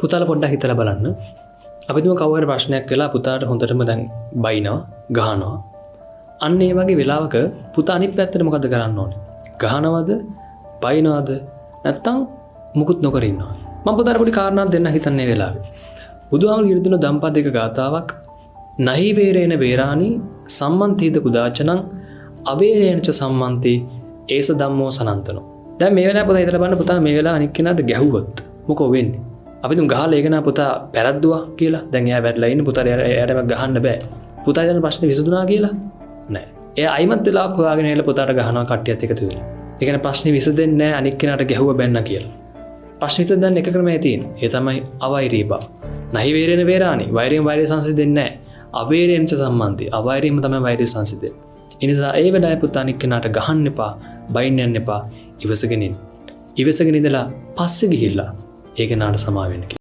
පුතාලා පොඩ්ඩක් හිතලා බලන්න. අපි තුම කවුරු ප්‍රශ්නයක් කළා පුතාට හොඳටම දැන් බයිනවා, ගහනවා. අන්න ඒ වගේ වෙලාවක පුතා අනිත් පැත්තට මොකද කරන්න ඕනේ? ගහනවද? බයිනවද? නැත්තම් මුකුත් නොකර ඉන්නවද? මම පුතාට පොඩි කාරණාවක් දෙන්න හිතන්නේ වෙලාවේ. බුදුහාමුදුරු ඉරිදුන දම්පදයක ගාතාවක් නහි වේරේන වේරාණි සම්මන්තීද කුදාචනං අවේරේනච සම්මන්ති ඒස ධම්මෝ සනන්තනෝ. දැන් මේ වෙලාවේ පුතා හිතලා බලන්න පුතා මේ වෙලාව අනික් කෙනාට ගැහුවොත් මොකෝ වෙන්නේ? අපි තුන් ගහලා ඒකනා පුතා පැරද්දුවා කියලා. දැන් එයා වැටලා ඉන්නේ පුතාට එයාටම ගහන්න බෑ. පුතා ඉතින් ප්‍රශ්නේ විසඳුණා කියලා නෑ. එයා අයිමත් වෙලාවක් හොයාගෙන එල පුතාට ගහනවා කට්ටියත් එකතු වෙලා. ඒ කියන්නේ ප්‍රශ්නේ විසඳෙන්නේ නෑ අනික් කෙනාට ගැහුව බැන්න කියලා. ප්‍රශ්නේ විසඳන්න එක ක්‍රමයක් තියෙනවා. ඒ තමයි අවෛරී බව. නහි වේරේන වේරාණි වෛරයෙන් වෛරය සංසිඳෙන්නේ නෑ. අවේරයෙන්ච සම්මන්ති අවෛරයෙන්ම තමයි වෛරය සංසිඳෙන්නේ. ඒ නිසා ඒ වෙලාවේ පුතා අනික් කෙනාට ගහන්න එපා, බයින්න යන්න එපා. ඉවසගෙන ඉන්න. ඉවසගෙන ඉඳලා පස්සේ ගිහිල්ලා ඒ කෙනාට සමා වෙන්න.